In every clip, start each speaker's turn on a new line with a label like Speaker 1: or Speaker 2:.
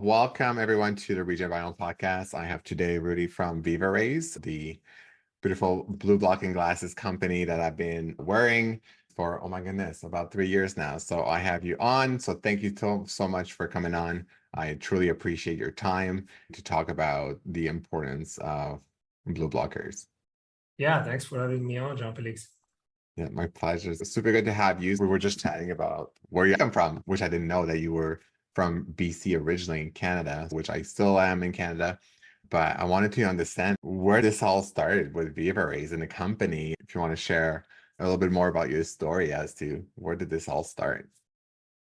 Speaker 1: Welcome everyone to the Regenbiome Podcast. I have today Rudy from VivaRays, the beautiful blue blocking glasses company that I've been wearing for, oh my goodness, about 3 years now. So I have you on. So thank you so much for coming on. I truly appreciate your time to talk about the importance of blue blockers.
Speaker 2: Yeah, thanks for having me on, Jean-Felix.
Speaker 1: Yeah, my pleasure. It's super good to have you. We were just chatting about where you come from, which I didn't know that you were from BC originally in Canada, which I still am in Canada. But I wanted to understand where this all started with VivaRays and the company. If you want to share a little bit more about your story as to where did this all start?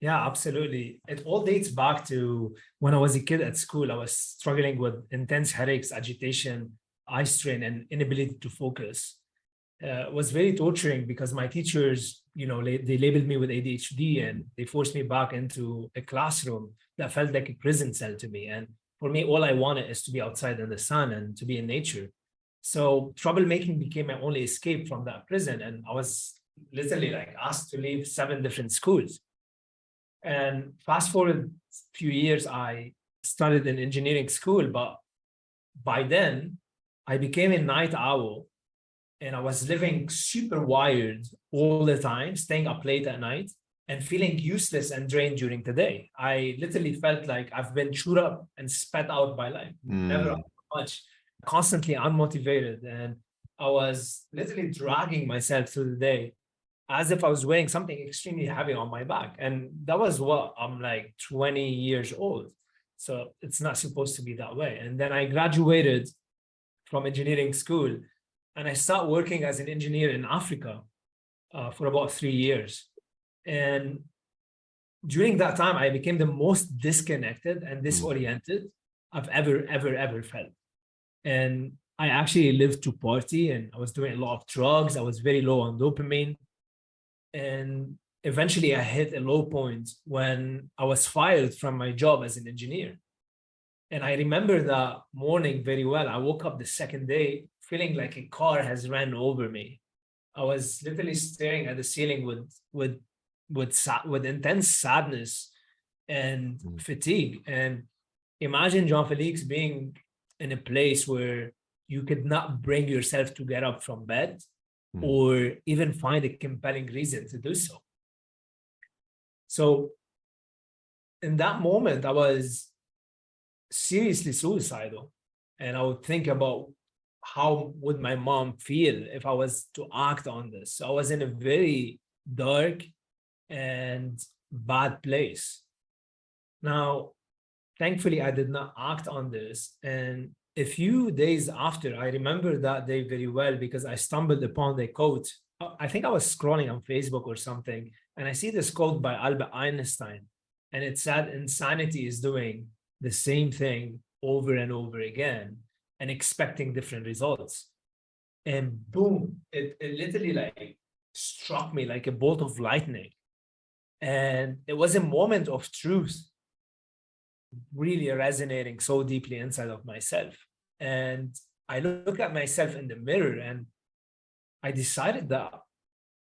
Speaker 2: Yeah, absolutely. It all dates back to when I was a kid at school. I was struggling with intense headaches, agitation, eye strain, and inability to focus. It was very torturing because my teachers, they labeled me with ADHD and they forced me back into a classroom that felt like a prison cell to me. And for me, all I wanted is to be outside in the sun and to be in nature. So troublemaking became my only escape from that prison. And I was literally like asked to leave 7 different schools. And fast forward a few years, I started in engineering school, but by then I became a night owl and I was living super wired all the time, staying up late at night and feeling useless and drained during the day. I literally felt like I've been chewed up and spat out by life, never up much, constantly unmotivated. And I was literally dragging myself through the day as if I was wearing something extremely heavy on my back. And that was what I'm like 20 years old. So it's not supposed to be that way. And then I graduated from engineering school and I started working as an engineer in Africa for about 3 years. And during that time, I became the most disconnected and disoriented I've ever felt. And I actually lived to party and I was doing a lot of drugs. I was very low on dopamine. And eventually I hit a low point when I was fired from my job as an engineer. And I remember that morning very well. I woke up the second day feeling like a car has ran over me. I was literally staring at the ceiling with intense sadness and fatigue. And imagine, Jean-Felix, being in a place where you could not bring yourself to get up from bed or even find a compelling reason to do so. So in that moment, I was seriously suicidal. And I would think about how would my mom feel if I was to act on this. So I was in a very dark and bad place. Now, thankfully, I did not act on this. And a few days after, I remember that day very well because I stumbled upon a quote. I think I was scrolling on Facebook or something, and I see this quote by Albert Einstein, and it said, "Insanity is doing the same thing over and over again and expecting different results." And boom, it literally like struck me like a bolt of lightning. And it was a moment of truth really resonating so deeply inside of myself. And I look at myself in the mirror and I decided that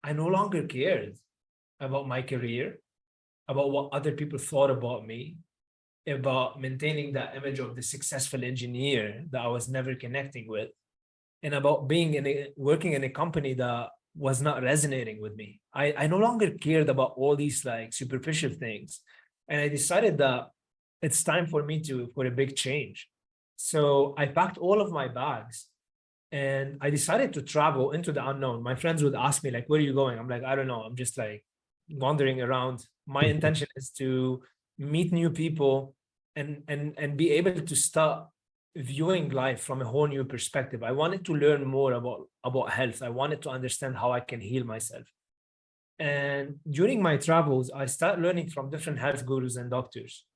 Speaker 2: I no longer cared about my career, about what other people thought about me, about maintaining that image of the successful engineer that I was never connecting with, and about working in a company that was not resonating with me. I no longer cared about all these like superficial things. And I decided that it's time for me for a big change. So I packed all of my bags and I decided to travel into the unknown. My friends would ask me like, "Where are you going?" I'm like, "I don't know. I'm just like wandering around." My intention is to meet new people and be able to start viewing life from a whole new perspective. I wanted to learn more about health. I wanted to understand how I can heal myself. And during my travels, I started learning from different health gurus and doctors.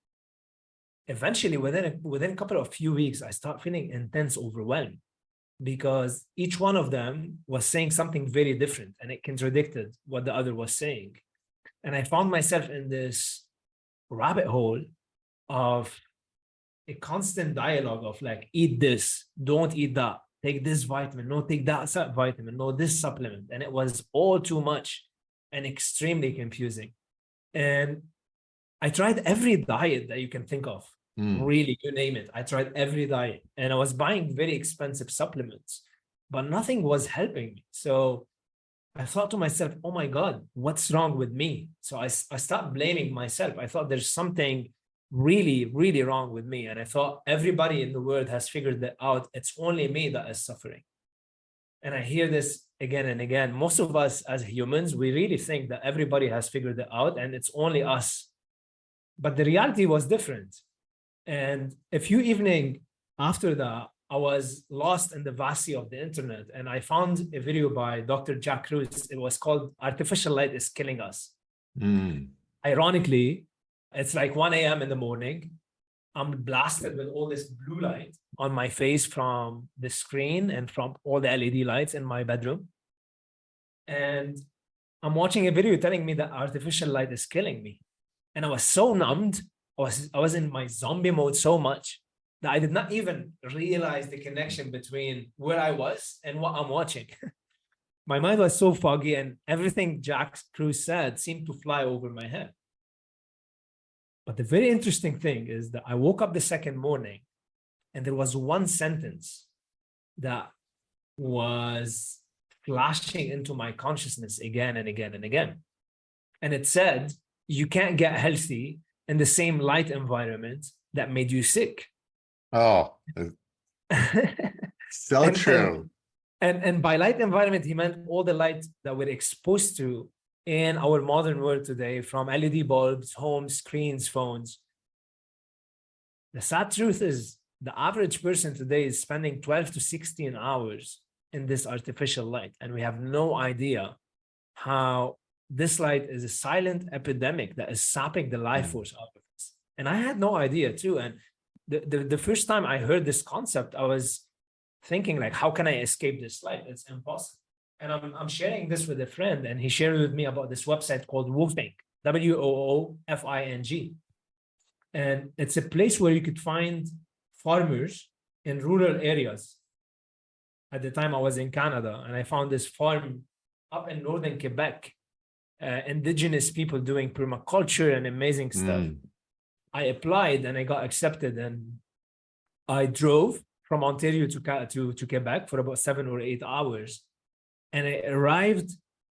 Speaker 2: Eventually, within a couple of few weeks, I start feeling intense overwhelmed because each one of them was saying something very different and it contradicted what the other was saying. And I found myself in this rabbit hole of a constant dialogue of like, eat this, don't eat that, take this vitamin, no, take that vitamin, no, this supplement. And it was all too much and extremely confusing. And I tried every diet that you can think of.
Speaker 1: Mm.
Speaker 2: Really, you name it. I tried every diet and I was buying very expensive supplements, but nothing was helping me. So I thought to myself, oh my God, what's wrong with me? So I started blaming myself. I thought there's something really, really wrong with me. And I thought everybody in the world has figured that out. It's only me that is suffering. And I hear this again and again. Most of us as humans, we really think that everybody has figured it out and it's only us. But the reality was different. And a few evenings after that, I was lost in the vastity of the internet. And I found a video by Dr. Jack Kruse. It was called Artificial Light is Killing Us.
Speaker 1: Mm.
Speaker 2: Ironically, it's like 1 a.m. in the morning. I'm blasted with all this blue light on my face from the screen and from all the LED lights in my bedroom. And I'm watching a video telling me that artificial light is killing me. And I was so numbed. I was in my zombie mode so much that I did not even realize the connection between where I was and what I'm watching. My mind was so foggy and everything Jack Kruse said seemed to fly over my head. But the very interesting thing is that I woke up the second morning and there was one sentence that was flashing into my consciousness again and again and again. And it said, you can't get healthy in the same light environment that made you sick.
Speaker 1: Oh, so
Speaker 2: and,
Speaker 1: true.
Speaker 2: And by light environment, he meant all the light that we're exposed to in our modern world today, from LED bulbs, homes, screens, phones. The sad truth is the average person today is spending 12 to 16 hours in this artificial light. And we have no idea how this light is a silent epidemic that is sapping the life force out of us. And I had no idea too. And the first time I heard this concept, I was thinking like, how can I escape this light? It's impossible. And I'm sharing this with a friend, and he shared with me about this website called Woofing, WOOFING. And it's a place where you could find farmers in rural areas. At the time I was in Canada, and I found this farm up in northern Quebec, indigenous people doing permaculture and amazing stuff. I applied and I got accepted, and I drove from Ontario to Quebec for about 7 or 8 hours. And I arrived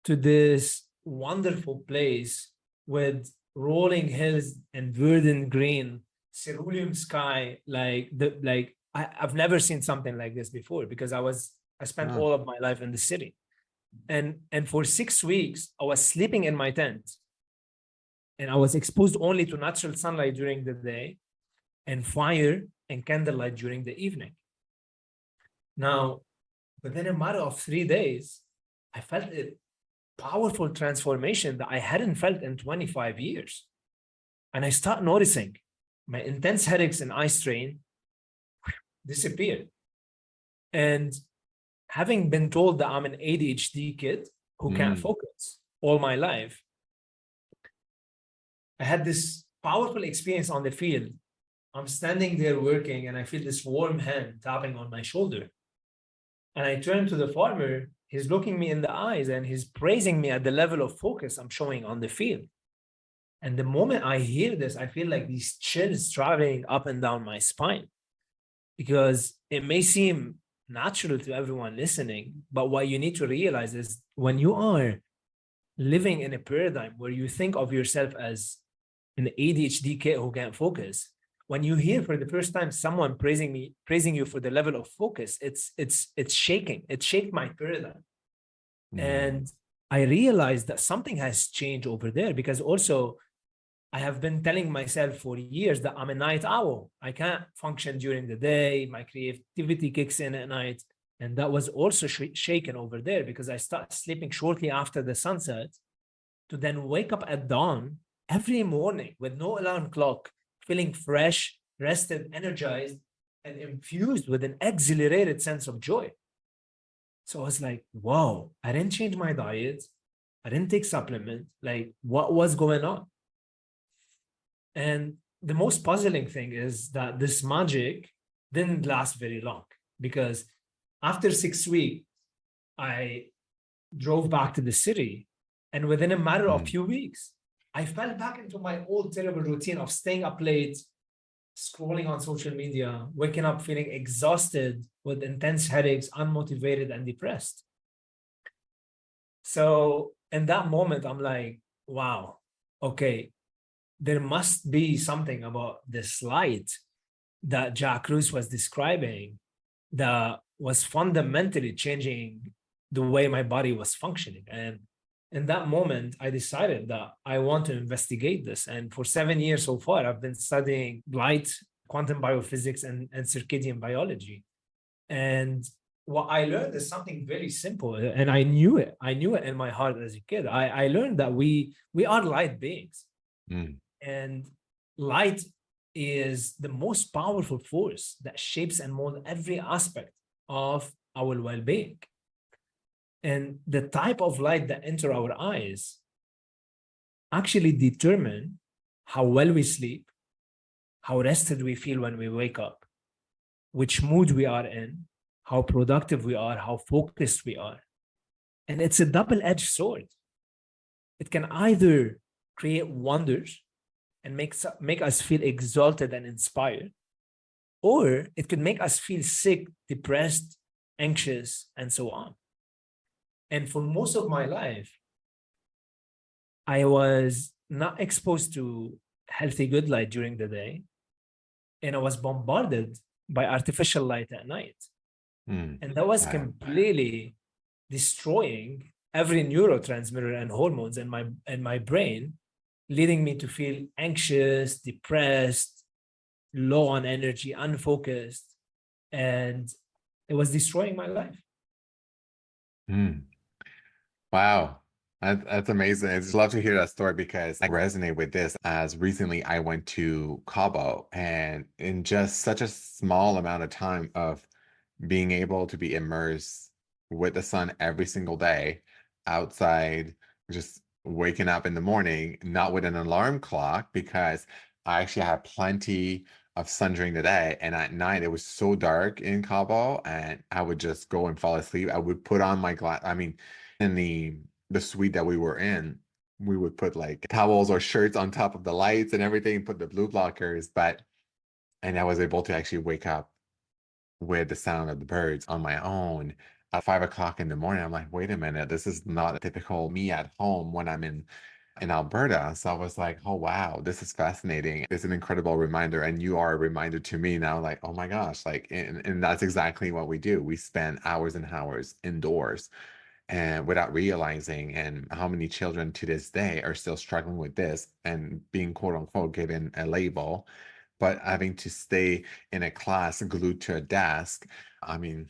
Speaker 2: to this wonderful place with rolling hills and verdant green, cerulean sky. I've never seen something like this before, because I spent all of my life in the city. And for 6 weeks, I was sleeping in my tent. And I was exposed only to natural sunlight during the day and fire and candlelight during the evening. Now, within a matter of 3 days, I felt a powerful transformation that I hadn't felt in 25 years. And I start noticing my intense headaches and eye strain disappeared. And having been told that I'm an ADHD kid who can't focus all my life, I had this powerful experience on the field. I'm standing there working and I feel this warm hand tapping on my shoulder. And I turn to the farmer, he's looking me in the eyes and he's praising me at the level of focus I'm showing on the field. And the moment I hear this, I feel like these chills traveling up and down my spine, because it may seem natural to everyone listening, but what you need to realize is when you are living in a paradigm where you think of yourself as an ADHD kid who can't focus, when you hear for the first time someone praising you for the level of focus, it's shaking. It shaked my paradigm. And I realized that something has changed over there, because also I have been telling myself for years that I'm a night owl. I can't function during the day. My creativity kicks in at night. And that was also shaken over there, because I started sleeping shortly after the sunset to then wake up at dawn every morning with no alarm clock, feeling fresh, rested, energized, and infused with an exhilarated sense of joy. So I was like, wow, I didn't change my diet. I didn't take supplement. Like, what was going on? And the most puzzling thing is that this magic didn't last very long, because after 6 weeks, I drove back to the city. And within a matter of few weeks, I fell back into my old terrible routine of staying up late, scrolling on social media, waking up feeling exhausted with intense headaches, unmotivated, and depressed. So in that moment, I'm like, wow, okay, there must be something about this light that Jack Kruse was describing that was fundamentally changing the way my body was functioning. And in that moment, I decided that I want to investigate this. And for 7 years so far, I've been studying light, quantum biophysics, and circadian biology. And what I learned is something very simple, and I knew it. I knew it in my heart as a kid. I learned that we are light beings, and light is the most powerful force that shapes and molds every aspect of our well-being. And the type of light that enter our eyes actually determine how well we sleep, how rested we feel when we wake up, which mood we are in, how productive we are, how focused we are. And it's a double-edged sword. It can either create wonders and make us feel exalted and inspired, or it could make us feel sick, depressed, anxious, and so on. And for most of my life, I was not exposed to healthy, good light during the day, and I was bombarded by artificial light at night. And that was completely destroying every neurotransmitter and hormones in my brain, leading me to feel anxious, depressed, low on energy, unfocused, and it was destroying my life.
Speaker 1: Wow. That's amazing. I just love to hear that story because I resonate with this as recently I went to Cabo, and in just such a small amount of time of being able to be immersed with the sun every single day outside, just waking up in the morning, not with an alarm clock, because I actually had plenty of sun during the day, and at night it was so dark in Cabo and I would just go and fall asleep. I would put on my glass. I mean, in the suite that we were in, we would put like towels or shirts on top of the lights and everything, put the blue blockers, and I was able to actually wake up with the sound of the birds on my own at 5 o'clock in the morning. I'm like, wait a minute, this is not a typical me at home when I'm in Alberta. So I was like, oh wow, this is fascinating. It's an incredible reminder, and you are a reminder to me now, like, oh my gosh, like, and that's exactly what we do. We spend hours and hours indoors and without realizing, and how many children to this day are still struggling with this and being quote unquote given a label, but having to stay in a class glued to a desk. I mean,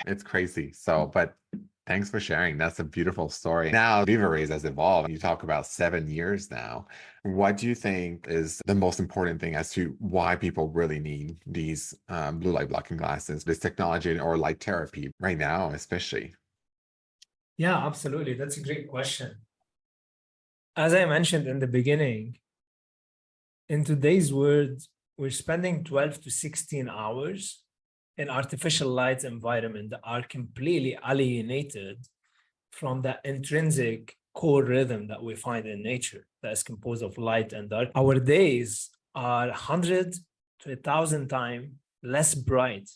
Speaker 1: it's crazy. So, but thanks for sharing. That's a beautiful story. Now, VivaRays has evolved. You talk about 7 years now. What do you think is the most important thing as to why people really need these blue light blocking glasses, this technology or light therapy right now, especially?
Speaker 2: Yeah, absolutely. That's a great question. As I mentioned in the beginning, in today's world, we're spending 12 to 16 hours in artificial light environment that are completely alienated from the intrinsic core rhythm that we find in nature that is composed of light and dark. Our days are 100 to 1,000 times less bright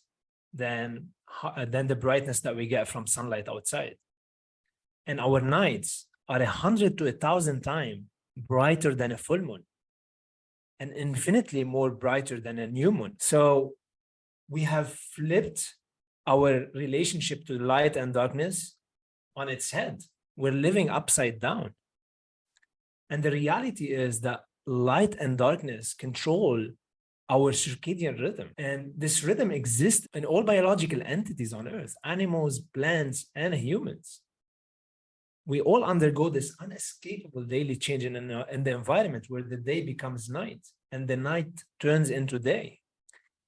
Speaker 2: than the brightness that we get from sunlight outside. And our nights are 100 to 1,000 times brighter than a full moon, and infinitely more brighter than a new moon. So we have flipped our relationship to light and darkness on its head. We're living upside down. And the reality is that light and darkness control our circadian rhythm. And this rhythm exists in all biological entities on Earth, animals, plants, and humans. We all undergo this unescapable daily change in the environment where the day becomes night and the night turns into day.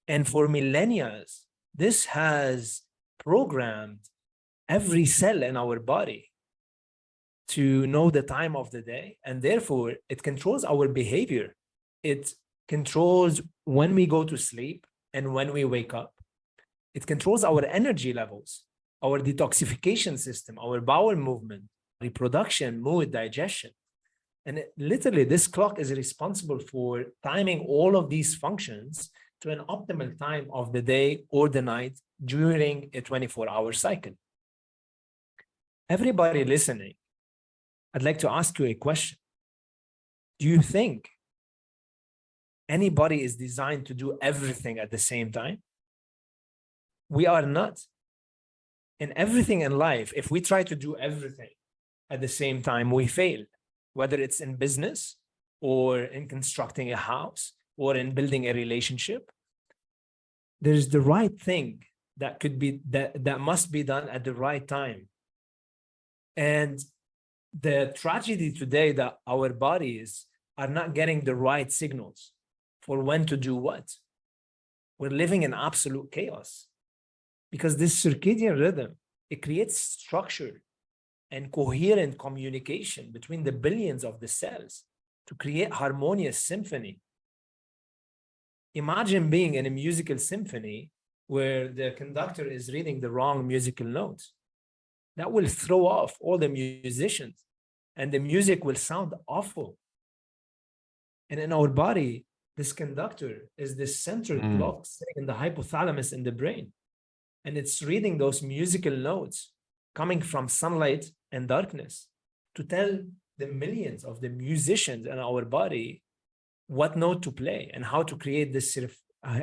Speaker 2: And for millennia, this has programmed every cell in our body to know the time of the day. And therefore, it controls our behavior. It controls when we go to sleep and when we wake up. It controls our energy levels, our detoxification system, our bowel movement, reproduction, mood, digestion. And literally, this clock is responsible for timing all of these functions to an optimal time of the day or the night during a 24-hour cycle. Everybody listening, I'd like to ask you a question. Do you think anybody is designed to do everything at the same time? We are not. In everything in life, if we try to do everything at the same time, we fail, whether it's in business or in constructing a house or in building a relationship. There's the right thing that could be that must be done at the right time. And the tragedy today that our bodies are not getting the right signals for when to do what. We're living in absolute chaos because this circadian rhythm, it creates structure and coherent communication between the billions of the cells to create harmonious symphony. Imagine being in a musical symphony where the conductor is reading the wrong musical notes. That will throw off all the musicians and the music will sound awful. And in our body, this conductor is this central clock sitting in the hypothalamus in the brain. And it's reading those musical notes coming from sunlight and darkness to tell the millions of the musicians in our body what note to play and how to create this sort of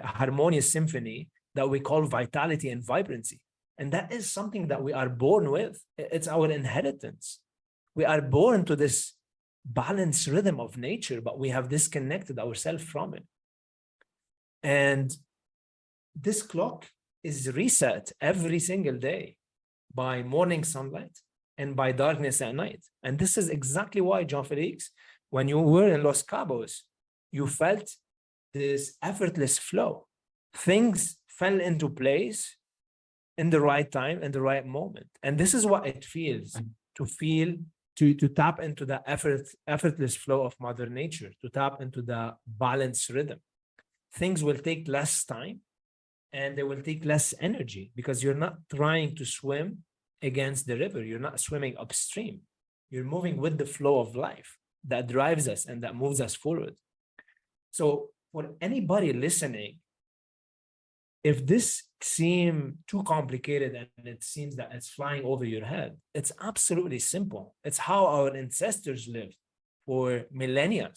Speaker 2: harmonious symphony that we call vitality and vibrancy. And that is something that we are born with. It's our inheritance. We are born to this balanced rhythm of nature, but we have disconnected ourselves from it. And this clock is reset every single day by morning sunlight and by darkness at night. And this is exactly why, Jean-Felix, when you were in Los Cabos, you felt this effortless flow. Things fell into place in the right time and the right moment. And this is what it feels to tap into the effortless flow of Mother Nature, to tap into the balanced rhythm. Things will take less time and they will take less energy because you're not trying to swim against the river. You're not swimming upstream. You're moving with the flow of life that drives us and that moves us forward. So for anybody listening, if this seems too complicated and it seems that it's flying over your head, it's absolutely simple. It's how our ancestors lived for millennia.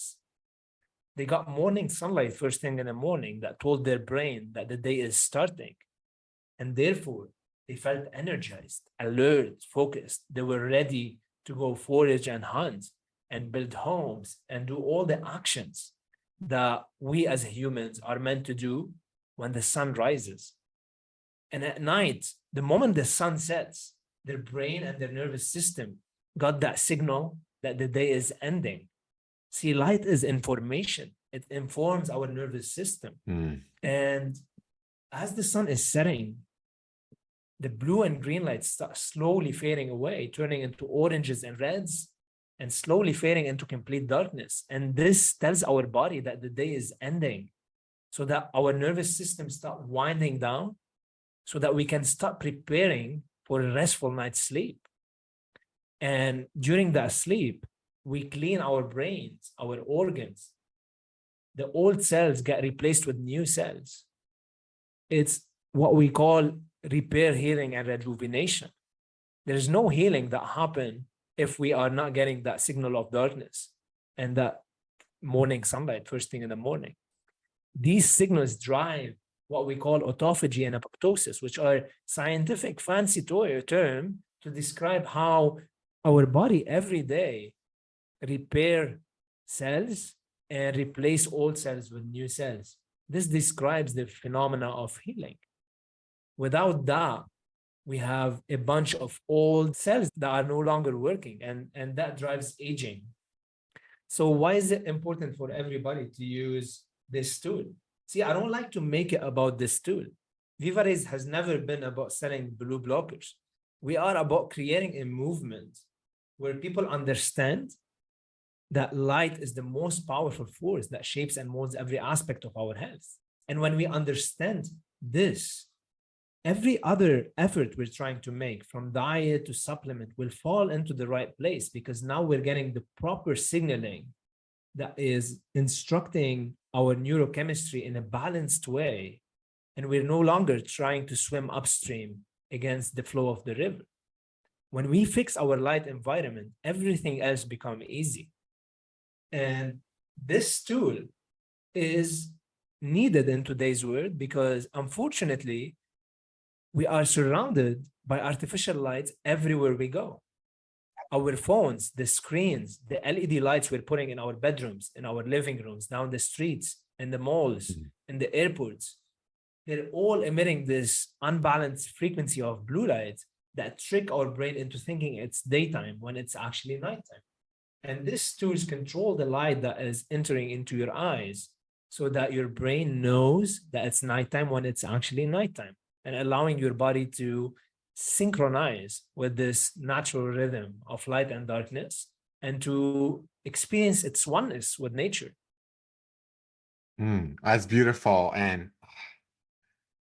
Speaker 2: They got morning sunlight first thing in the morning that told their brain that the day is starting. And therefore, they felt energized, alert, focused. They were ready to go forage and hunt and build homes and do all the actions that we as humans are meant to do when the sun rises. And at night, the moment the sun sets, their brain and their nervous system got that signal that the day is ending. See, light is information. It informs our nervous system. And as the sun is setting, the blue and green lights start slowly fading away, turning into oranges and reds, and slowly fading into complete darkness. And this tells our body that the day is ending, so that our nervous system start winding down, so that we can start preparing for a restful night's sleep. And during that sleep, we clean our brains, our organs. The old cells get replaced with new cells. It's what we call repair, healing, and rejuvenation. There's no healing that happens if we are not getting that signal of darkness and that morning sunlight first thing in the morning. These signals drive what we call autophagy and apoptosis, which are scientific fancy term to describe how our body every day repair cells and replace old cells with new cells. This describes the phenomena of healing. Without that, we have a bunch of old cells that are no longer working, and that drives aging. So why is it important for everybody to use this tool? See, I don't like to make it about this tool. VivaRays has never been about selling blue blockers. We are about creating a movement where people understand that light is the most powerful force that shapes and molds every aspect of our health. And when we understand this, every other effort we're trying to make, from diet to supplement, will fall into the right place, because now we're getting the proper signaling that is instructing our neurochemistry in a balanced way, and we're no longer trying to swim upstream against the flow of the river. When we fix our light environment, everything else becomes easy. And this tool is needed in today's world because, unfortunately, we are surrounded by artificial lights everywhere we go. Our phones, the screens, the LED lights we're putting in our bedrooms, in our living rooms, down the streets, in the malls, in the airports, they're all emitting this unbalanced frequency of blue light that trick our brain into thinking it's daytime when it's actually nighttime. And these tools control the light that is entering into your eyes so that your brain knows that it's nighttime when it's actually nighttime, and allowing your body to synchronize with this natural rhythm of light and darkness and to experience its oneness with nature.
Speaker 1: That's beautiful. And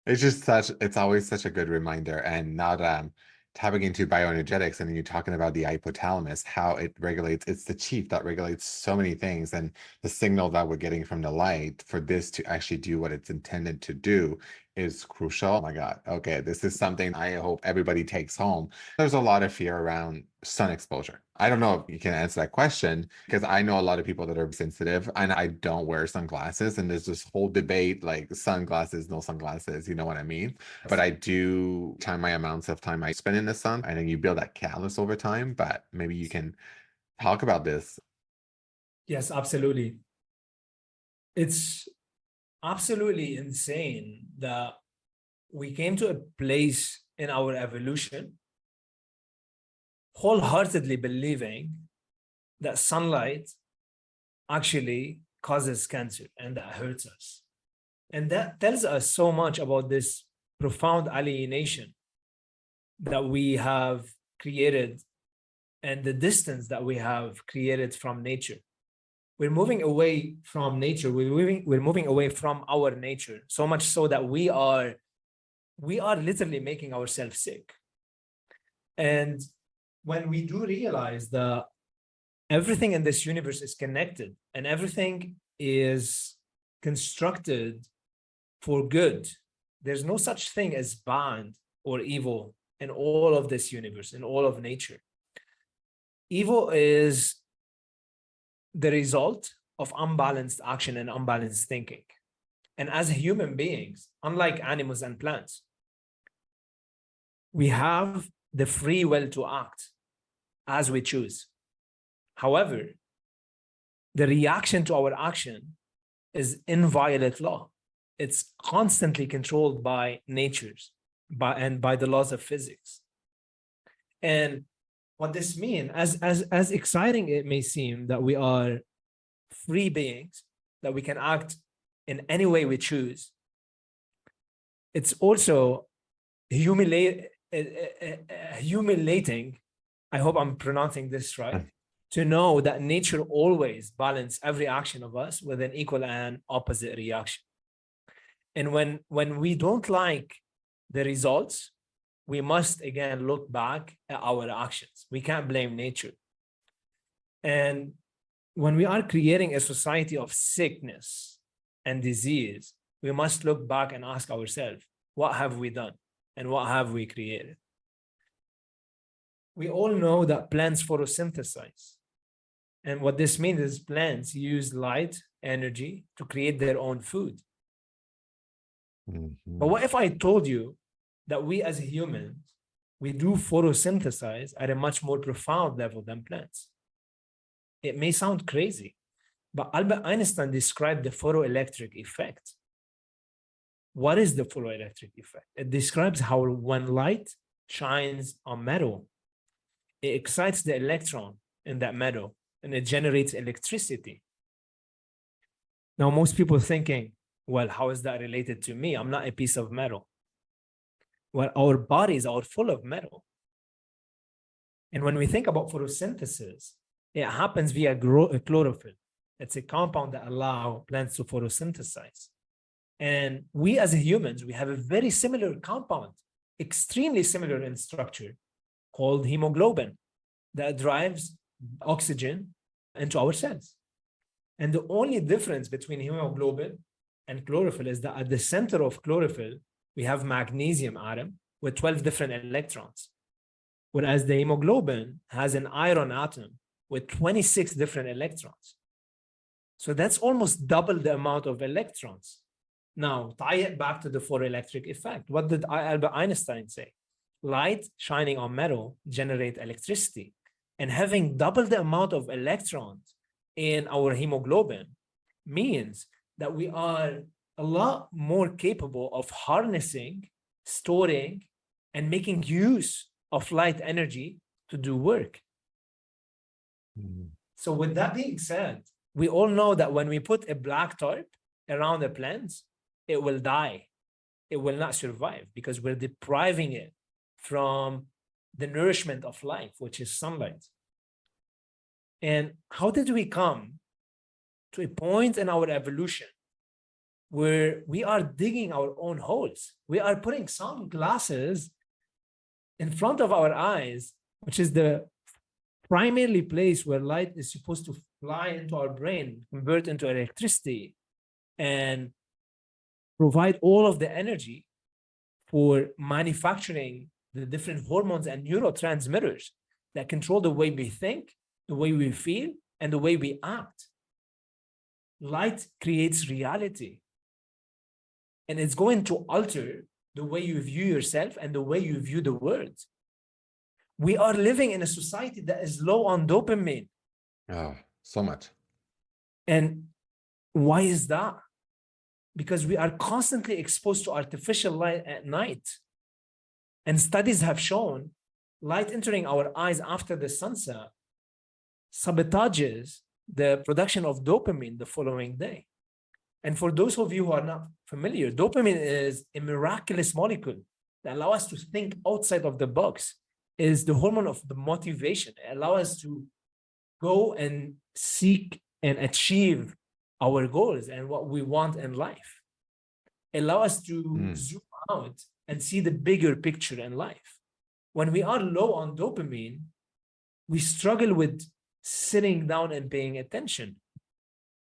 Speaker 1: it's always such a good reminder. And now that I'm tapping into bioenergetics and you're talking about the hypothalamus, how it regulates, it's the chief that regulates so many things. And the signal that we're getting from the light for this to actually do what it's intended to do is crucial. Oh my God. Okay. This is something I hope everybody takes home. There's a lot of fear around sun exposure. I don't know if you can answer that question because I know a lot of people that are sensitive and I don't wear sunglasses. And there's this whole debate like sunglasses, no sunglasses, you know what I mean? But I do time my amounts of time I spend in the sun. I think you build that callus over time, but maybe you can talk about this.
Speaker 2: Yes, absolutely. It's absolutely insane that we came to a place in our evolution wholeheartedly believing that sunlight actually causes cancer and that hurts us. And that tells us so much about this profound alienation that we have created and the distance that we have created from nature. We're moving away from nature. We're moving away from our nature, so much so that we are literally making ourselves sick. And when we do realize that everything in this universe is connected and everything is constructed for good, there's no such thing as bad or evil in all of this universe, in all of nature. Evil is the result of unbalanced action and unbalanced thinking. And as human beings, unlike animals and plants, we have the free will to act as we choose. However, the reaction to our action is inviolate law. It's constantly controlled by natures and by the laws of physics. And what this means, as exciting it may seem that we are free beings, that we can act in any way we choose, it's also humiliating, I hope I'm pronouncing this right, to know that nature always balances every action of us with an equal and opposite reaction. And when we don't like the results, we must again look back at our actions. We can't blame nature. And when we are creating a society of sickness and disease, we must look back and ask ourselves, what have we done and what have we created? We all know that plants photosynthesize. And what this means is plants use light energy to create their own food. But what if I told you that we as humans, we do photosynthesize at a much more profound level than plants? It may sound crazy, but Albert Einstein described the photoelectric effect. What is the photoelectric effect? It describes how when light shines on metal, it excites the electron in that metal and it generates electricity. Now, most people are thinking, well, how is that related to me? I'm not a piece of metal. Well, our bodies are full of metal. And when we think about photosynthesis, it happens via chlorophyll. It's a compound that allows plants to photosynthesize. And we as humans, we have a very similar compound, extremely similar in structure, called hemoglobin, that drives oxygen into our cells. And the only difference between hemoglobin and chlorophyll is that at the center of chlorophyll, we have magnesium atom with 12 different electrons, whereas the hemoglobin has an iron atom with 26 different electrons. So that's almost double the amount of electrons. Now, tie it back to the photoelectric effect. What did Albert Einstein say? Light shining on metal generates electricity. And having double the amount of electrons in our hemoglobin means that we are a lot more capable of harnessing, storing, and making use of light energy to do work.
Speaker 1: Mhm.
Speaker 2: So with that being said, we all know that when we put a black tarp around a plant, it will die. It will not survive because we're depriving it from the nourishment of life, which is sunlight. And how did we come to a point in our evolution where we are digging our own holes? We are putting sunglasses in front of our eyes, which is the primarily place where light is supposed to fly into our brain, convert into electricity, and provide all of the energy for manufacturing the different hormones and neurotransmitters that control the way we think, the way we feel, and the way we act. Light creates reality. And it's going to alter the way you view yourself and the way you view the world. We are living in a society that is low on dopamine.
Speaker 1: Oh, so much.
Speaker 2: And why is that? Because we are constantly exposed to artificial light at night. And studies have shown light entering our eyes after the sunset sabotages the production of dopamine the following day. And for those of you who are not familiar, dopamine is a miraculous molecule that allows us to think outside of the box. It is the hormone of the motivation. It allows us to go and seek and achieve our goals and what we want in life. It allows us to zoom out and see the bigger picture in life. When we are low on dopamine, we struggle with sitting down and paying attention.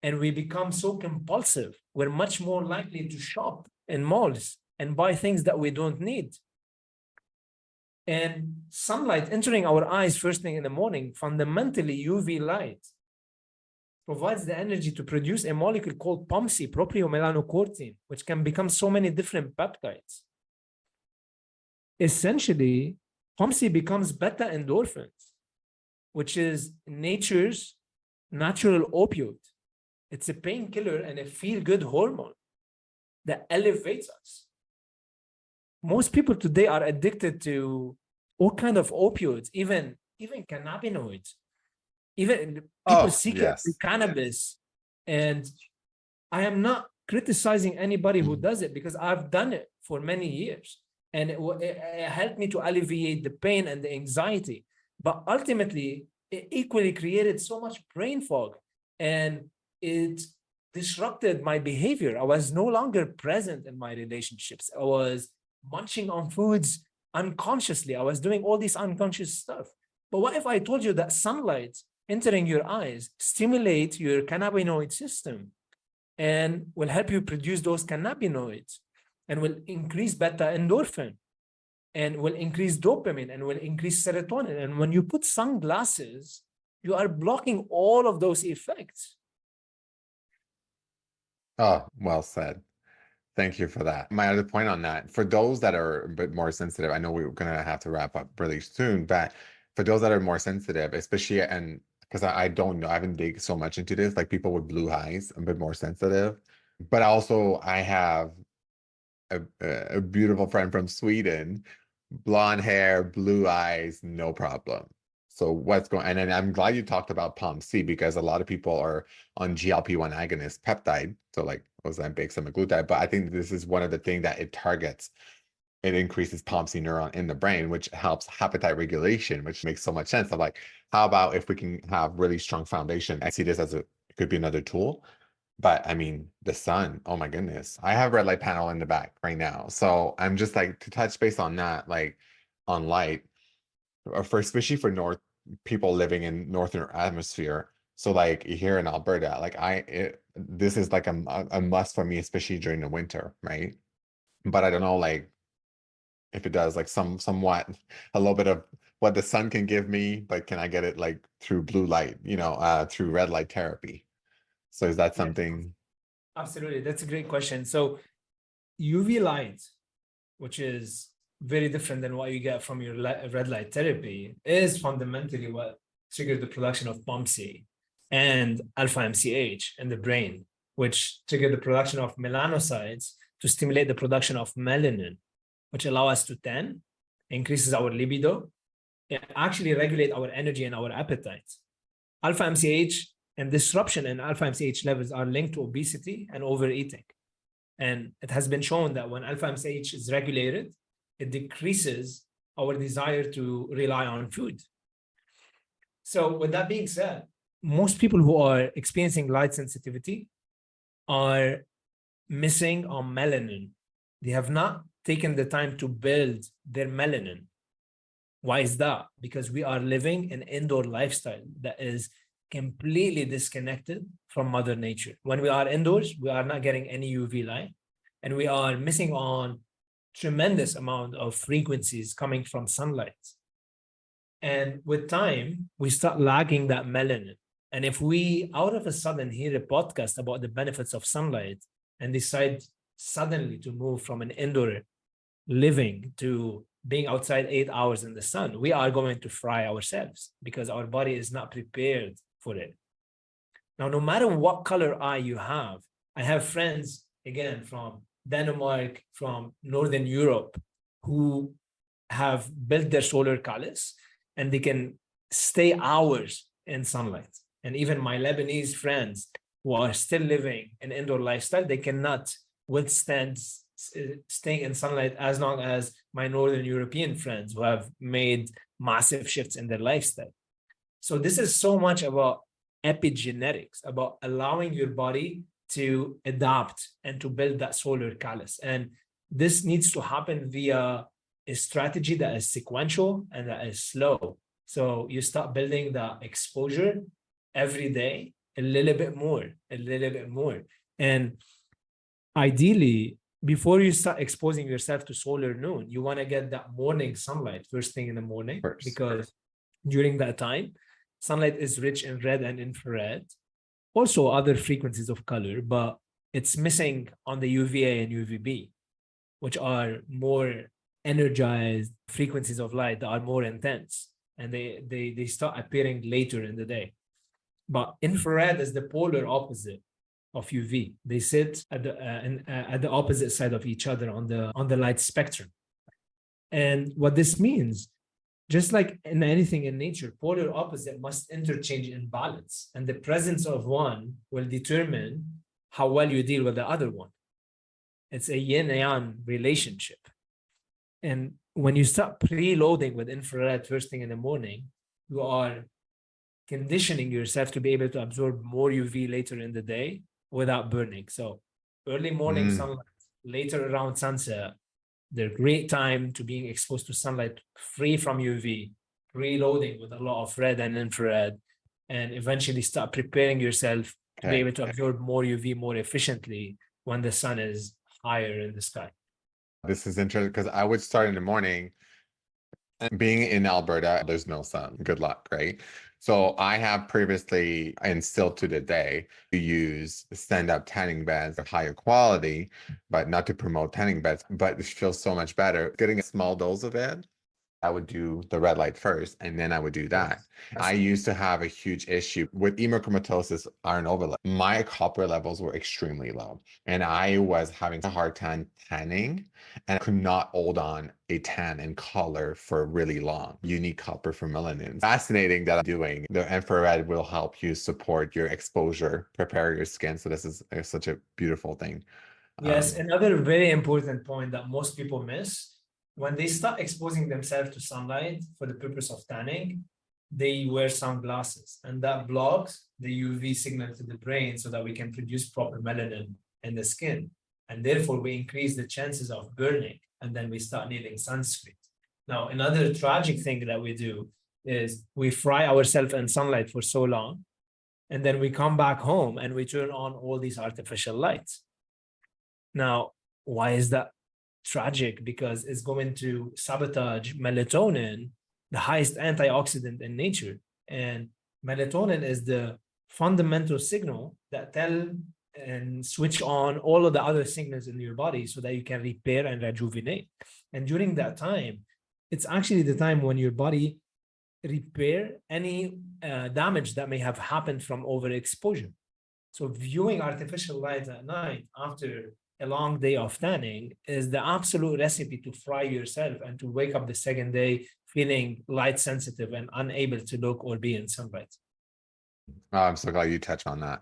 Speaker 2: And we become so compulsive. We're much more likely to shop in malls and buy things that we don't need. And sunlight entering our eyes first thing in the morning, fundamentally UV light, provides the energy to produce a molecule called POMC, propionmelanocortin, which can become so many different peptides. Essentially, POMC becomes beta endorphins, which is nature's natural opioid. It's a painkiller and a feel-good hormone that elevates us. Most people today are addicted to all kinds of opioids, even cannabinoids. Even people seek cannabis. And I am not criticizing anybody who does it because I've done it for many years. And it helped me to alleviate the pain and the anxiety. But ultimately, it equally created so much brain fog. And it disrupted my behavior. I was no longer present in my relationships. I was munching on foods unconsciously. I was doing all this unconscious stuff. But what if I told you that sunlight entering your eyes stimulate your cannabinoid system and will help you produce those cannabinoids and will increase beta endorphin and will increase dopamine and will increase serotonin. And when you put sunglasses, you are blocking all of those effects.
Speaker 1: Oh, well said. Thank you for that. My other point on that, for those that are a bit more sensitive, I know we're going to have to wrap up really soon, but for those that are more sensitive, especially, and because I don't know, I haven't dig so much into this, like people with blue eyes, a bit more sensitive. But also I have a beautiful friend from Sweden, blonde hair, blue eyes, no problem. So what's going, and then I'm glad you talked about POMC because a lot of people are on GLP-1 agonist peptide. So like Ozempic, semaglutide, but I think this is one of the things that it targets. It increases POMC neuron in the brain, which helps appetite regulation, which makes so much sense. I'm like, how about if we can have really strong foundation? I see this as it could be another tool. But I mean, the sun, oh my goodness. I have a red light panel in the back right now. So I'm just like, to touch base on that, like on light, or for especially for people living in northern hemisphere, So like here in Alberta, like this is like a must for me, especially during the winter, right? But I don't know, like if it does like somewhat a little bit of what the sun can give me, but can I get it like through blue light, through red light therapy? So is that
Speaker 2: Yeah,
Speaker 1: something?
Speaker 2: absolutely. That's a great question. So UV light, which is very different than what you get from your red light therapy, is fundamentally what triggers the production of POMC and alpha MCH in the brain, which trigger the production of melanocytes to stimulate the production of melanin, which allow us to tan, increases our libido, it actually regulate our energy and our appetite. Alpha MCH and disruption in alpha MCH levels are linked to obesity and overeating. And it has been shown that when alpha MCH is regulated, it decreases our desire to rely on food. So with that being said, most people who are experiencing light sensitivity are missing on melanin. They have not taken the time to build their melanin. Why is that? Because we are living an indoor lifestyle that is completely disconnected from Mother Nature. When we are indoors, we are not getting any UV light, and we are missing on tremendous amount of frequencies coming from sunlight. And with time, we start lacking that melanin. And if we out of a sudden hear a podcast about the benefits of sunlight and decide suddenly to move from an indoor living to being outside 8 hours in the sun, we are going to fry ourselves because our body is not prepared for it. Now, no matter what color eye you have, I have friends, again, from Denmark, from Northern Europe, who have built their solar callus and they can stay hours in sunlight. And even my Lebanese friends who are still living an indoor lifestyle, they cannot withstand staying in sunlight as long as my Northern European friends who have made massive shifts in their lifestyle. So this is so much about epigenetics, about allowing your body to adapt and to build that solar callus. And this needs to happen via a strategy that is sequential and that is slow. So you start building the exposure every day, a little bit more. And ideally, before you start exposing yourself to solar noon, you want to get that morning sunlight first thing in the morning, because during that time, sunlight is rich in red and infrared, also other frequencies of color, but it's missing on the UVA and UVB, which are more energized frequencies of light that are more intense, and they start appearing later in the day. But infrared is the polar opposite of UV. They sit at the opposite side of each other on the light spectrum. And what this means, just like in anything in nature, polar opposite must interchange in balance, and the presence of one will determine how well you deal with the other one. It's a yin and yang relationship. And when you start preloading with infrared first thing in the morning, you are conditioning yourself to be able to absorb more UV later in the day without burning. So early morning sunlight, later around sunset, they're great time to being exposed to sunlight free from UV, preloading with a lot of red and infrared, and eventually start preparing yourself to be able to absorb more UV more efficiently when the sun is higher in the sky.
Speaker 1: This is interesting because I would start in the morning, and being in Alberta, there's no sun. Good luck, right? So I have previously, and still to the day, use stand-up tanning beds of higher quality, but not to promote tanning beds, but it feels so much better. Getting a small dose of it, I would do the red light first, and then I would do that. I used to have a huge issue with hemochromatosis, iron overload. My copper levels were extremely low, and I was having a hard time tanning, and I could not hold on a tan and color for really long. You need copper for melanin. Fascinating that I'm doing. The infrared will help you support your exposure, prepare your skin. So this is such a beautiful thing.
Speaker 2: Yes, another very important point that most people miss, when they start exposing themselves to sunlight for the purpose of tanning, they wear sunglasses, and that blocks the UV signal to the brain so that we can produce proper melanin in the skin. And therefore, we increase the chances of burning, and then we start needing sunscreen. Now, another tragic thing that we do is we fry ourselves in sunlight for so long, And then we come back home and we turn on all these artificial lights. Now, why is that tragic? Because it's going to sabotage melatonin, the highest antioxidant in nature. And melatonin is the fundamental signal that tell and switch on all of the other signals in your body so that you can repair and rejuvenate. And during that time, it's actually the time when your body repair any damage that may have happened from overexposure. So viewing artificial light at night after a long day of tanning is the absolute recipe to fry yourself and to wake up the second day feeling light sensitive and unable to look or be in sunlight.
Speaker 1: Oh, I'm so glad you touched on that.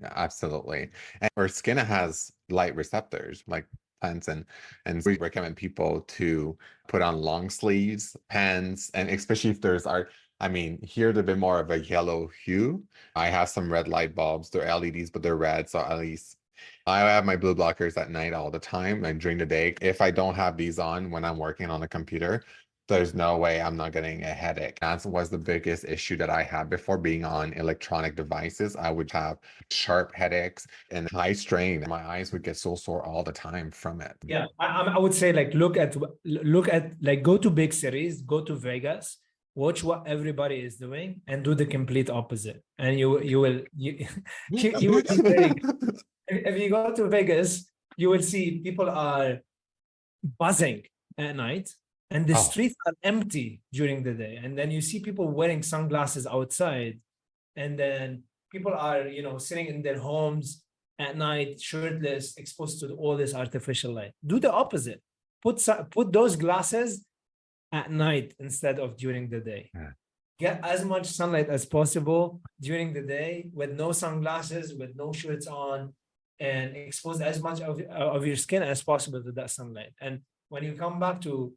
Speaker 1: Yeah, absolutely. And our skin has light receptors like plants, and we recommend people to put on long sleeves, pants, and especially if there's art. I mean, here they've been more of a yellow hue. I have some red light bulbs. They're LEDs, but they're red. So at least I have my blue blockers at night all the time and during the day. If I don't have these on when I'm working on a computer, there's no way I'm not getting a headache. That was the biggest issue that I had before being on electronic devices. I would have sharp headaches and high strain. My eyes would get so sore all the time from it.
Speaker 2: Yeah, I would say like look at like go to big cities, go to Vegas, watch what everybody is doing, and do the complete opposite, and you will you will be very, if you go to Vegas, you will see people are buzzing at night and the streets are empty during the day. And then you see people wearing sunglasses outside. And then people are, sitting in their homes at night, shirtless, exposed to all this artificial light. Do the opposite. Put those glasses at night instead of during the day.
Speaker 1: Yeah.
Speaker 2: Get as much sunlight as possible during the day with no sunglasses, with no shirts on, and expose as much of your skin as possible to that sunlight. And when you come back to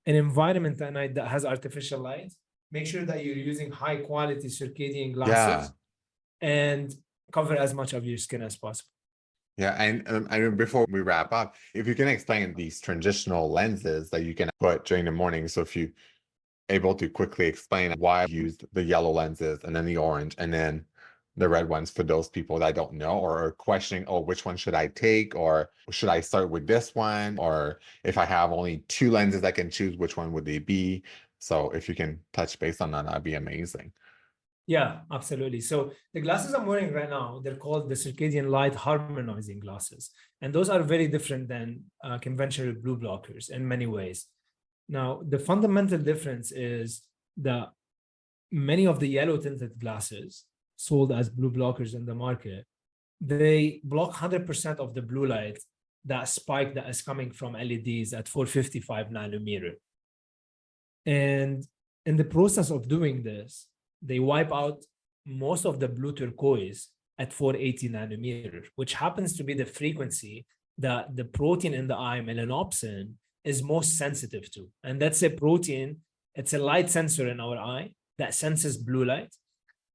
Speaker 2: an environment at night that has artificial light, make sure that you're using high quality circadian glasses and cover as much of your skin as possible.
Speaker 1: Yeah, and before we wrap up, if you can explain these transitional lenses that you can put during the morning, so if you able to quickly explain why you used the yellow lenses and then the orange and then the red ones for those people that don't know or are questioning, oh, which one should I take? Or should I start with this one? Or if I have only two lenses I can choose, which one would they be? So if you can touch base on that, that'd be amazing.
Speaker 2: Yeah, absolutely. So the glasses I'm wearing right now, they're called the circadian light harmonizing glasses. And those are very different than conventional blue blockers in many ways. Now, the fundamental difference is that many of the yellow tinted glasses sold as blue blockers in the market, they block 100% of the blue light, that spike that is coming from LEDs at 455 nanometer. And in the process of doing this, they wipe out most of the blue turquoise at 480 nanometer, which happens to be the frequency that the protein in the eye, melanopsin, is most sensitive to. And that's a protein, it's a light sensor in our eye that senses blue light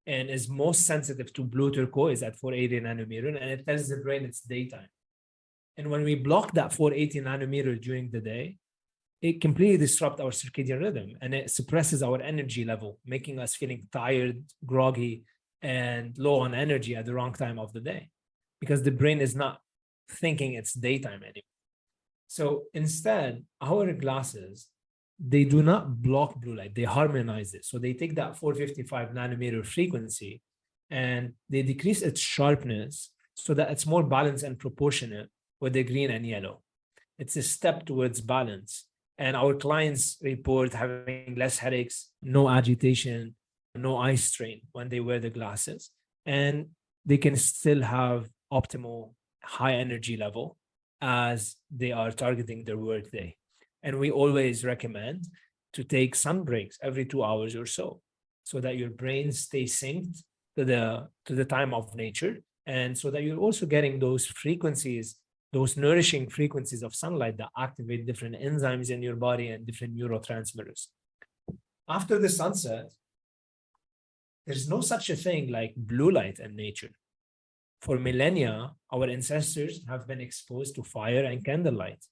Speaker 2: and is most sensitive to blue turquoise at 480 nanometer, and it tells the brain it's daytime. And when we block that 480 nanometer during the day, it completely disrupts our circadian rhythm and it suppresses our energy level, making us feeling tired, groggy, and low on energy at the wrong time of the day because the brain is not thinking it's daytime anymore. So instead, our glasses, they do not block blue light, they harmonize it. So they take that 455 nanometer frequency and they decrease its sharpness so that it's more balanced and proportionate with the green and yellow. It's a step towards balance. And our clients report having less headaches, no agitation, no eye strain when they wear the glasses. And they can still have optimal high energy level as they are targeting their work day. And we always recommend to take sun breaks every 2 hours or so that your brain stays synced to the time of nature. And so that you're also getting those frequencies, those nourishing frequencies of sunlight that activate different enzymes in your body and different neurotransmitters. After the sunset, there's no such a thing like blue light in nature. For millennia, our ancestors have been exposed to fire and candlelight,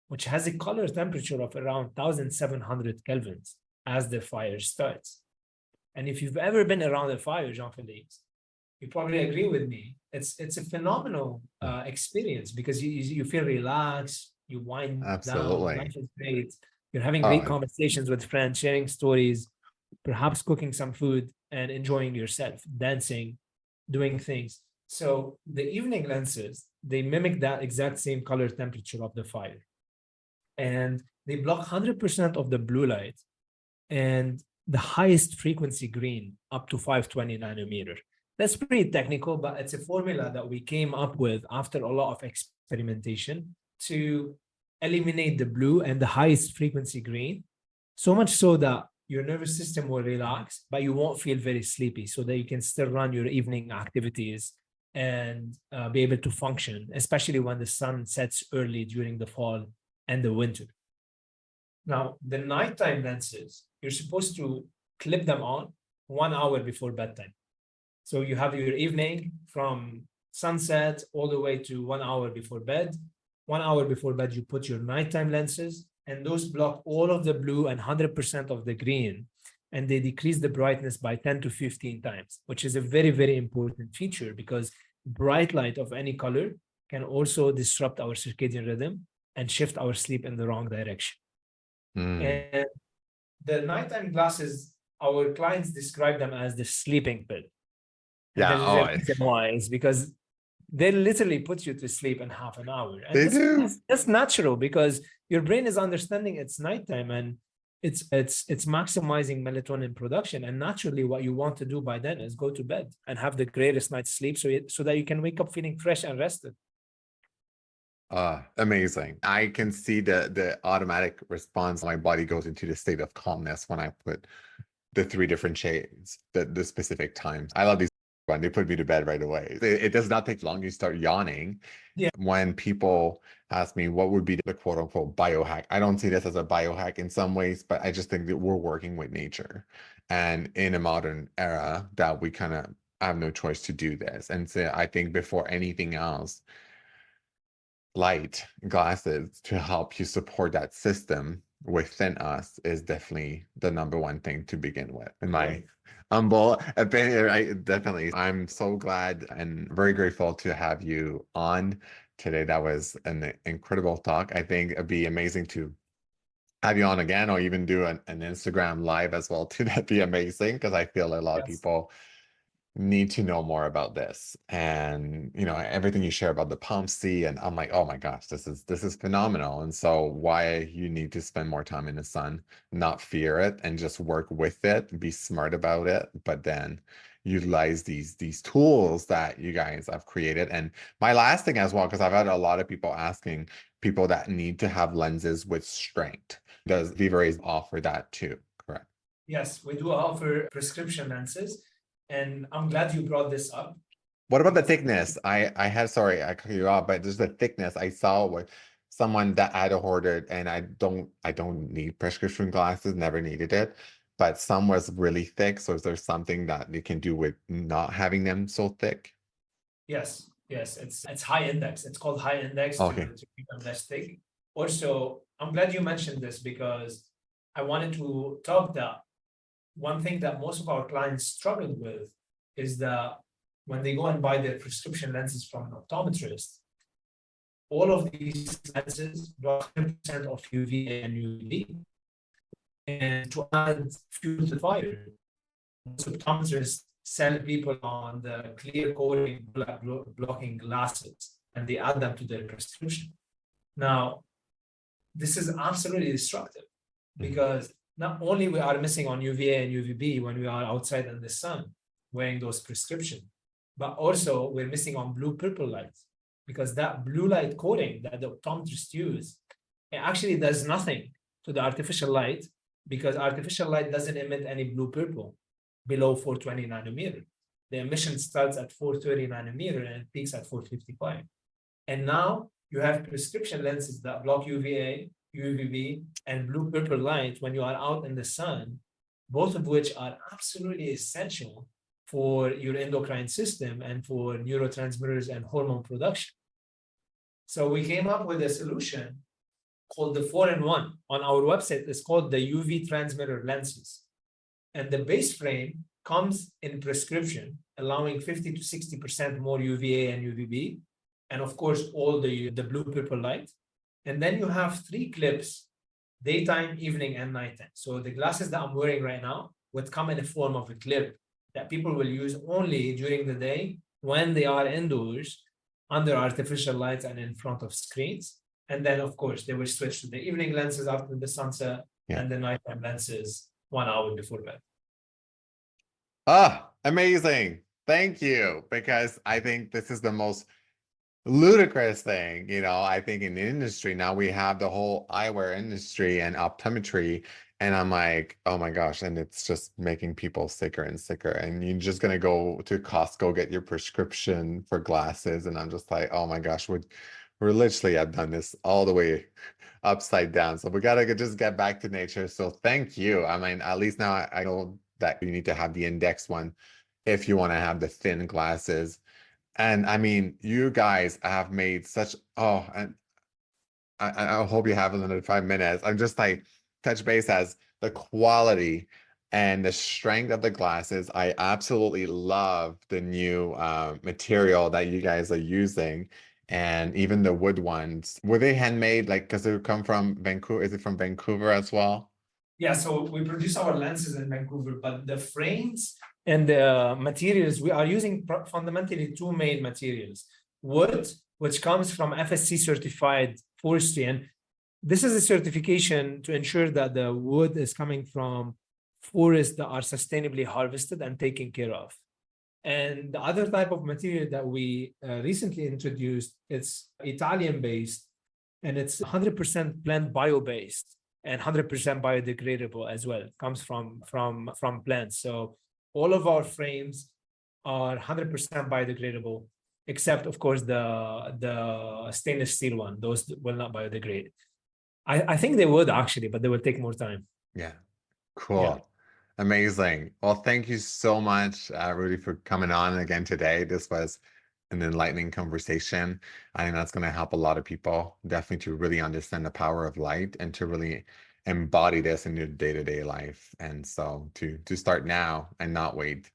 Speaker 2: which has a color temperature of around 1,700 kelvins as the fire starts. And if you've ever been around a fire, Jean-Felix, you probably agree with me. It's a phenomenal experience because you feel relaxed, you wind down,
Speaker 1: Absolutely.
Speaker 2: life is great. You're having great
Speaker 1: Oh,
Speaker 2: conversations with friends, sharing stories, perhaps cooking some food and enjoying yourself, dancing, doing things. So the evening lenses, they mimic that exact same color temperature of the fire. And they block 100% of the blue light and the highest frequency green up to 520 nanometer. That's pretty technical, but it's a formula that we came up with after a lot of experimentation to eliminate the blue and the highest frequency green, so much so that your nervous system will relax, but you won't feel very sleepy, so that you can still run your evening activities and be able to function, especially when the sun sets early during the fall and the winter. Now, the nighttime lenses, you're supposed to clip them on 1 hour before bedtime. So you have your evening from sunset all the way to 1 hour before bed. 1 hour before bed, you put your nighttime lenses, and those block all of the blue and 100% of the green. And they decrease the brightness by 10 to 15 times, which is a very, very important feature because bright light of any color can also disrupt our circadian rhythm and shift our sleep in the wrong direction. And the nighttime glasses, our clients describe them as the sleeping pill. And
Speaker 1: yeah.
Speaker 2: there's a reason why. It's because they literally put you to sleep in half an hour. And
Speaker 1: They do.
Speaker 2: That's natural because your brain is understanding it's nighttime and it's maximizing melatonin production. And naturally, what you want to do by then is go to bed and have the greatest night's sleep so that you can wake up feeling fresh and rested.
Speaker 1: Amazing. I can see the automatic response. My body goes into the state of calmness when I put the 3 different shades, the specific times. I love these when they put me to bed right away. It does not take long. You start yawning.
Speaker 2: Yeah.
Speaker 1: When people ask me what would be the quote unquote biohack, I don't see this as a biohack in some ways, but I just think that we're working with nature. And in a modern era that we kind of have no choice to do this. And so I think before anything else, light glasses to help you support that system within us is definitely the number one thing to begin with. In my humble opinion, definitely. I'm so glad and very grateful to have you on today. That was an incredible talk. I think it'd be amazing to have you on again or even do an Instagram live as well too. That'd be amazing because I feel a lot of people need to know more about this. And everything you share about the POMC, and I'm like, oh my gosh, this is phenomenal. And so why you need to spend more time in the sun, not fear it, and just work with it, be smart about it, but then utilize these tools that you guys have created. And my last thing as well, because I've had a lot of people asking, people that need to have lenses with strength, does VivaRays offer that too? Correct?
Speaker 2: Yes, we do offer prescription lenses. And I'm glad you brought this up.
Speaker 1: What about the thickness? I had, sorry, I cut you off, but just the thickness. I saw with someone that had ordered, and I don't need prescription glasses, never needed it, but some was really thick. So is there something that you can do with not having them so thick?
Speaker 2: Yes, it's high index. It's called high index to keep them less thick. Also, I'm glad you mentioned this because I wanted to talk that one thing that most of our clients struggled with is that when they go and buy their prescription lenses from an optometrist, all of these lenses block 100% of UVA and UVB. And to add fuel to the fire, most optometrists sell people on the clear coating blocking glasses, and they add them to their prescription. Now, this is absolutely destructive because not only we are missing on UVA and UVB when we are outside in the sun wearing those prescriptions, but also we're missing on blue-purple light because that blue light coating that the optometrists use, it actually does nothing to the artificial light because artificial light doesn't emit any blue-purple below 420 nanometer. The emission starts at 430 nanometer and it peaks at 455. And now you have prescription lenses that block UVA, UVB, and blue-purple light when you are out in the sun, both of which are absolutely essential for your endocrine system and for neurotransmitters and hormone production. So we came up with a solution called the 4-in-1. On our website, it's called the UV transmitter lenses. And the base frame comes in prescription, allowing 50 to 60% more UVA and UVB, and of course, all the blue-purple light. And then you have 3 clips, daytime, evening, and nighttime. So the glasses that I'm wearing right now would come in the form of a clip that people will use only during the day when they are indoors under artificial lights and in front of screens. And then, of course, they will switch to the evening lenses after the sunset and the nighttime lenses 1 hour before bed.
Speaker 1: Ah, amazing. Thank you. Because I think this is the most ludicrous thing, I think in the industry now we have the whole eyewear industry and optometry, and I'm like, oh my gosh, and it's just making people sicker and sicker, and you're just gonna go to Costco, get your prescription for glasses, and I'm just like, oh my gosh, we're literally have done this all the way upside down, so we gotta just get back to nature. So thank you. I mean, at least now I know that you need to have the index one if you want to have the thin glasses. And I mean, you guys have made such, and I hope you have another 5 minutes. I'm just like, touch base as the quality and the strength of the glasses. I absolutely love the new material that you guys are using, and even the wood ones. Were they handmade? Like, because they come from Vancouver. Is it from Vancouver as well?
Speaker 2: Yeah, so we produce our lenses in Vancouver, but the frames and the materials, we are using fundamentally 2 main materials. Wood, which comes from FSC certified forestry. And this is a certification to ensure that the wood is coming from forests that are sustainably harvested and taken care of. And the other type of material that we recently introduced, it's Italian-based, and it's 100% plant bio-based and 100% biodegradable as well. It comes from plants. So all of our frames are 100% biodegradable, except of course the stainless steel one. Those will not biodegrade. I think they would actually, but they will take more time.
Speaker 1: Yeah. Cool.
Speaker 2: Yeah.
Speaker 1: Amazing. Well, thank you so much, Rudy, for coming on again today. This was an enlightening conversation. I think that's going to help a lot of people, definitely, to really understand the power of light and to really embody this in your day-to-day life. And so to start now and not wait.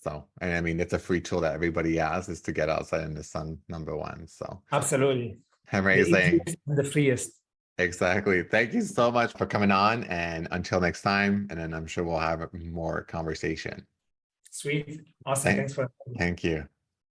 Speaker 1: So, and I mean, it's a free tool that everybody has, is to get outside in the sun, number one. So
Speaker 2: Absolutely.
Speaker 1: amazing.
Speaker 2: The easiest and the freest.
Speaker 1: Exactly. Thank you so much for coming on, and until next time, and then I'm sure we'll have more conversation.
Speaker 2: Sweet. Awesome. Thanks for
Speaker 1: Thank you.